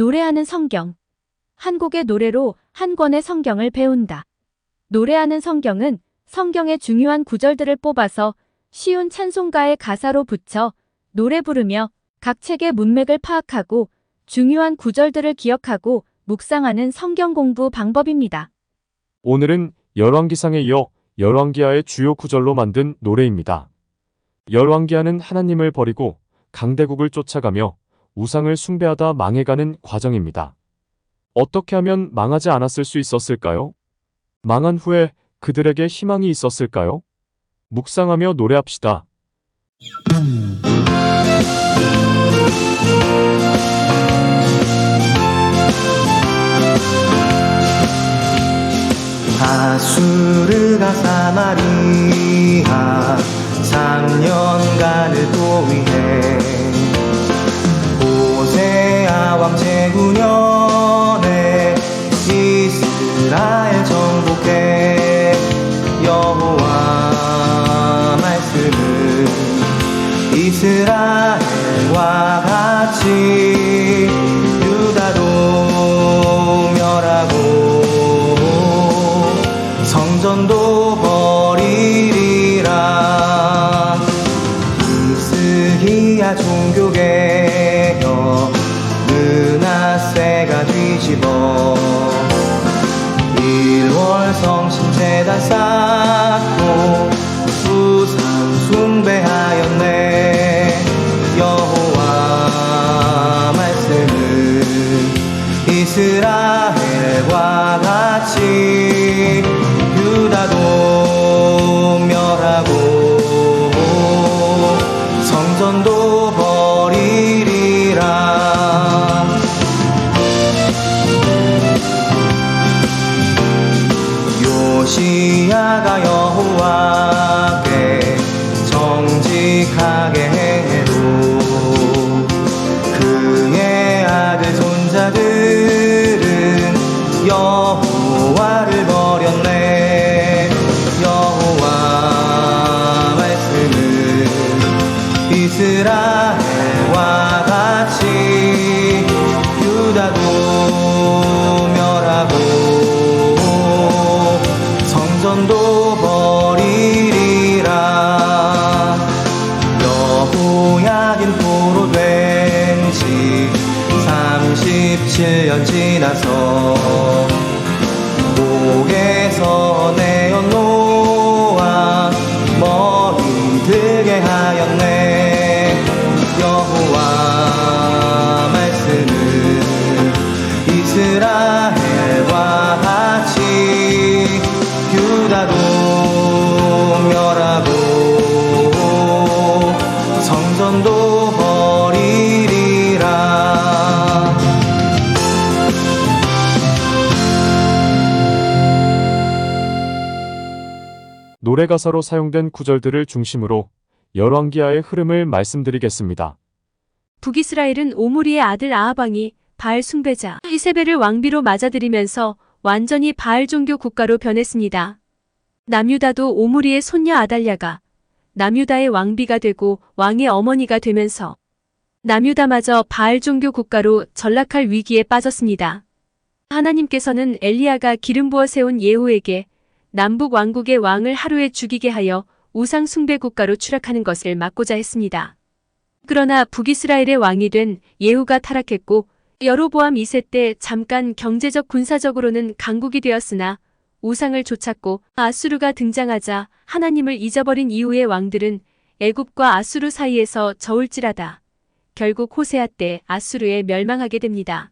노래하는 성경. 한 곡의 노래로 한 권의 성경을 배운다. 노래하는 성경은 성경의 중요한 구절들을 뽑아서 쉬운 찬송가의 가사로 붙여 노래 부르며 각 책의 문맥을 파악하고 중요한 구절들을 기억하고 묵상하는 성경 공부 방법입니다. 오늘은 열왕기상에 이어 열왕기하의 주요 구절로 만든 노래입니다. 열왕기하는 하나님을 버리고 강대국을 쫓아가며 우상을 숭배하다 망해가는 과정입니다. 어떻게 하면 망하지 않았을 수 있었을까요? 망한 후에 그들에게 희망이 있었을까요? 묵상하며 노래합시다. 아수르가 사마리아 3년간을 포위해 호세아 왕 제9년에 이스라엘 정복해 여호와 말씀은 이스라엘과 같이 유다도 멸하고 성전도 버리리라. 히스기야 종교개혁 므낫세가 뒤집어 1월 성신제단 쌓고 우상 숭배하였네. 여호와 말씀은 이스라엘과 같이 유다도 멸하고 성전도 버리리라. 요시야가 여호와께 정직하게 행해도 그의 아들 손자들은 여호와를 버렸네. 여호와 말씀은 이스라엘과 같이 유다도 멸하고 성전도 버리리라. 여호야긴 포로된 지 37년 지나서 목에서 내어 놓아 머리 들게 하였네. 여호와 말씀은 이스라엘과 같이 유다도 멸하고 성전도 버리리라. 노래 가사로 사용된 구절들을 중심으로 열왕기하의 흐름을 말씀드리겠습니다. 북이스라엘은 오므리의 아들 아하방이 바알 숭배자 이세벨을 왕비로 맞아들이면서 완전히 바알 종교 국가로 변했습니다. 남유다도 오므리의 손녀 아달랴가 남유다의 왕비가 되고 왕의 어머니가 되면서 남유다마저 바알 종교 국가로 전락할 위기에 빠졌습니다. 하나님께서는 엘리야가 기름 부어 세운 예후에게 남북 왕국의 왕을 하루에 죽이게 하여 우상 숭배 국가로 추락하는 것을 막고자 했습니다. 그러나 북이스라엘의 왕이 된 예후가 타락했고 여로보암 2세 때 잠깐 경제적 군사적으로는 강국이 되었으나 우상을 좇았고 아수르가 등장하자 하나님을 잊어버린 이후의 왕들은 애굽과 아수르 사이에서 저울질하다 결국 호세아 때 아수르에 멸망하게 됩니다.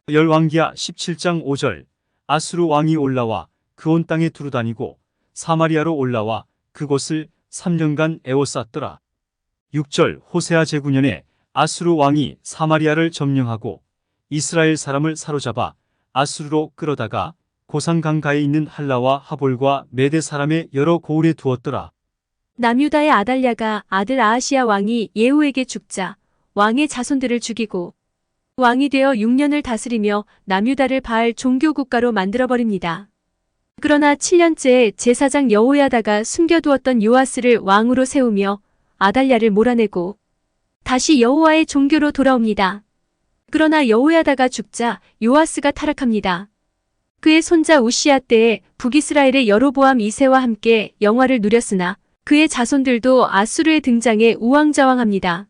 열왕기하 17장 5절 아수르 왕이 올라와 그 온 땅에 두루다니고 사마리아로 올라와 그곳을 3년간 에워쌌더라. 6절 호세아 제9년에 아수르 왕이 사마리아를 점령하고 이스라엘 사람을 사로잡아 아수르로 끌어다가 고산 강가에 있는 할라와 하볼과 메대 사람의 여러 고을에 두었더라. 남유다의 아달랴가 아들 아하시야 왕이 예후에게 죽자 왕의 자손들을 죽이고 왕이 되어 6년을 다스리며 남유다를 바알 종교 국가로 만들어버립니다. 그러나 7년째에 제사장 여호야다가 숨겨두었던 요아스를 왕으로 세우며 아달랴를 몰아내고 다시 여호와의 종교로 돌아옵니다. 그러나 여호야다가 죽자 요아스가 타락합니다. 그의 손자 우시야 때에 북이스라엘의 여로보암 2세와 함께 영화를 누렸으나 그의 자손들도 아수르의 등장에 우왕좌왕합니다.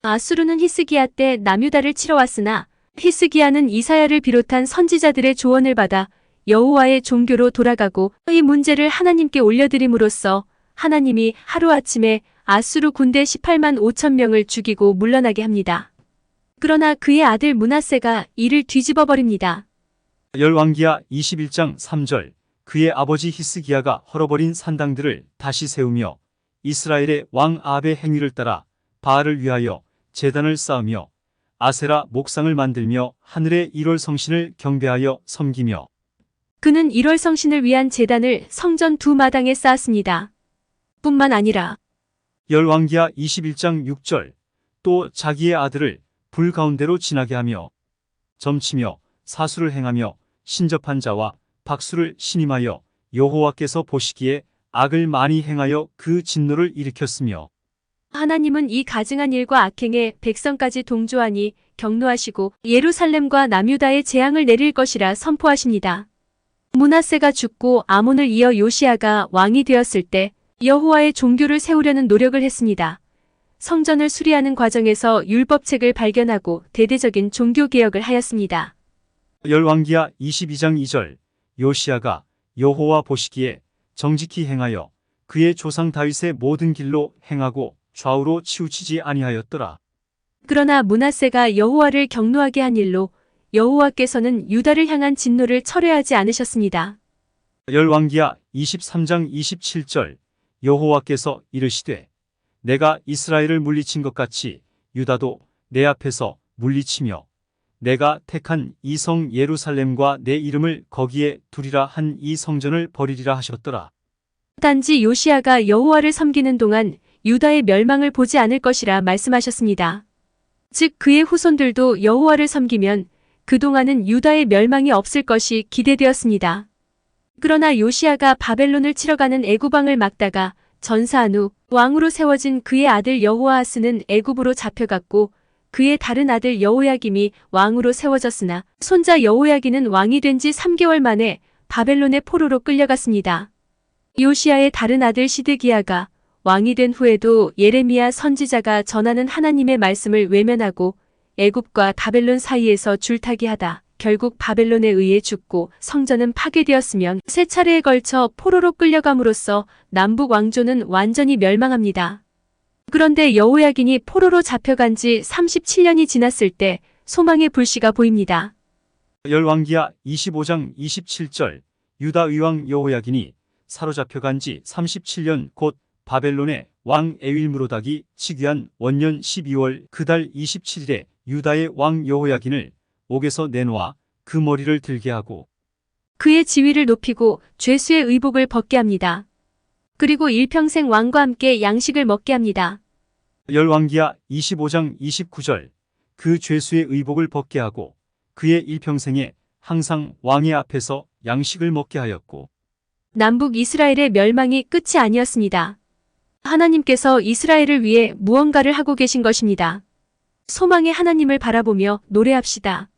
아수르는 히스기야 때 남유다를 치러 왔으나 히스기야는 이사야를 비롯한 선지자들의 조언을 받아 여호와의 종교로 돌아가고 이 문제를 하나님께 올려드림으로써 하나님이 하루아침에 아수르 군대 18만 5천 명을 죽이고 물러나게 합니다. 그러나 그의 아들 므낫세가 이를 뒤집어 버립니다. 열왕기하 21장 3절 그의 아버지 히스기야가 헐어버린 산당들을 다시 세우며 이스라엘의 왕 아합의 행위를 따라 바알을 위하여 제단을 쌓으며 아세라 목상을 만들며 하늘의 1월 성신을 경배하여 섬기며 그는 1월 성신을 위한 제단을 성전 두 마당에 쌓았습니다. 뿐만 아니라 열왕기하 21장 6절 또 자기의 아들을 불 가운데로 지나게 하며 점치며 사수를 행하며 신접한 자와 박수를 신임하여 여호와께서 보시기에 악을 많이 행하여 그 진노를 일으켰으며 하나님은 이 가증한 일과 악행에 백성까지 동조하니 경노하시고 예루살렘과 남유다에 재앙을 내릴 것이라 선포하십니다. 므낫세가 죽고 아몬을 이어 요시야가 왕이 되었을 때 여호와의 종교를 세우려는 노력을 했습니다. 성전을 수리하는 과정에서 율법책을 발견하고 대대적인 종교개혁을 하였습니다. 열왕기하 22장 2절 요시야가 여호와 보시기에 정직히 행하여 그의 조상 다윗의 모든 길로 행하고 좌우로 치우치지 아니하였더라. 그러나 므낫세가 여호와를 경노하게 한 일로 여호와께서는 유다를 향한 진노를 철회하지 않으셨습니다. 열왕기하 23장 27절 여호와께서 이르시되 내가 이스라엘을 물리친 것 같이 유다도 내 앞에서 물리치며 내가 택한 이 성 예루살렘과 내 이름을 거기에 두리라 한 이 성전을 버리리라 하셨더라. 단지 요시야가 여호와를 섬기는 동안 유다의 멸망을 보지 않을 것이라 말씀하셨습니다. 즉 그의 후손들도 여호와를 섬기면 그동안은 유다의 멸망이 없을 것이 기대되었습니다. 그러나 요시야가 바벨론을 치러 가는 애굽왕을 막다가 전사한 후 왕으로 세워진 그의 아들 여호아하스는 애굽으로 잡혀갔고 그의 다른 아들 여호야김이 왕으로 세워졌으나 손자 여호야기는 왕이 된 지 3개월 만에 바벨론의 포로로 끌려갔습니다. 요시야의 다른 아들 시드기야가 왕이 된 후에도 예레미야 선지자가 전하는 하나님의 말씀을 외면하고 애굽과 바벨론 사이에서 줄타기하다 결국 바벨론에 의해 죽고 성전은 파괴되었으며 세 차례에 걸쳐 포로로 끌려감으로써 남북 왕조는 완전히 멸망합니다. 그런데 여호야긴이 포로로 잡혀간 지 37년이 지났을 때 소망의 불씨가 보입니다. 열왕기하 25장 27절 유다 의왕 여호야긴이 사로잡혀간 지 37년 곧 바벨론의 왕 에윌므로닥이 즉위한 원년 12월 그 달 27일에 유다의 왕 여호야긴을 옥에서 내놓아 그 머리를 들게 하고 그의 지위를 높이고 죄수의 의복을 벗게 합니다. 그리고 일평생 왕과 함께 양식을 먹게 합니다. 열왕기하 25장 29절 그 죄수의 의복을 벗게 하고 그의 일평생에 항상 왕의 앞에서 양식을 먹게 하였고 남북 이스라엘의 멸망이 끝이 아니었습니다. 하나님께서 이스라엘을 위해 무언가를 하고 계신 것입니다. 소망의 하나님을 바라보며 노래합시다.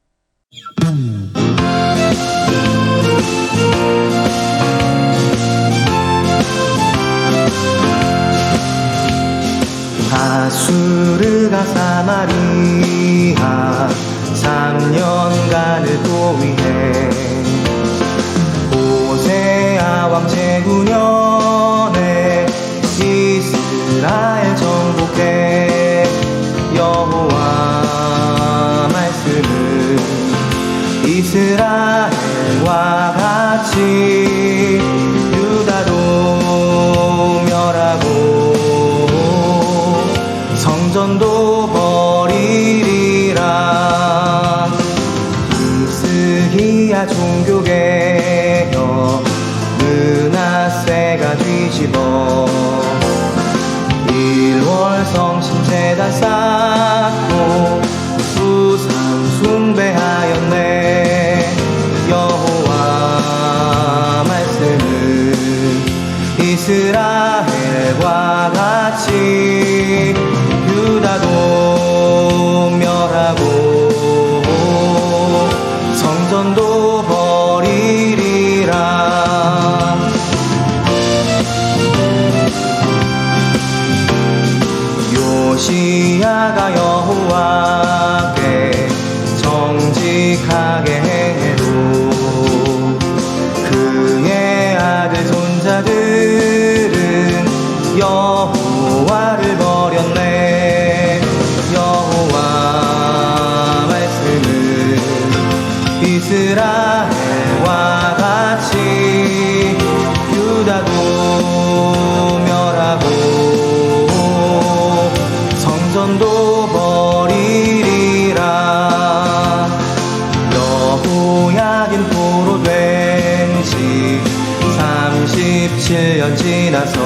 아수르가 사마리아 3년간을 포위해 호세아 왕 제9년에 이스라엘 정복해 여호와 말씀은 이스라엘과 같이 유다도 멸하고 성전도 버리리라. 히스기야 종교개혁 므낫세가 뒤집어 1월 성신 제단 쌓고 우상 숭배하였네. 여호와 말씀은 이스라엘과 같이 유다도 멸하고 끔찍하게 행해도 그의 아들 손자들은 여호와를 버렸네. 여호와 말씀은 이스라엘과 같이 유다도 멸하고 성전도 버리리라. 여호야긴 포로 된 지 37년 지나서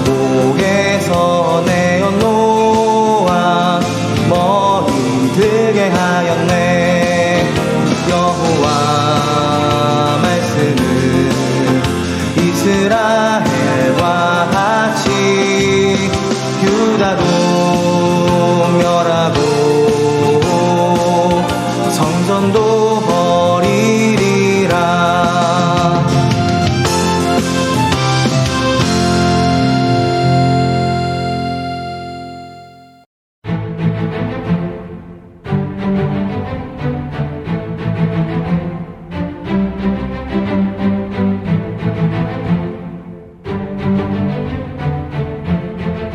목에서 내어 놓아 머리 들게 하였네. 여호와 말씀은 이스라엘과 같이 유다도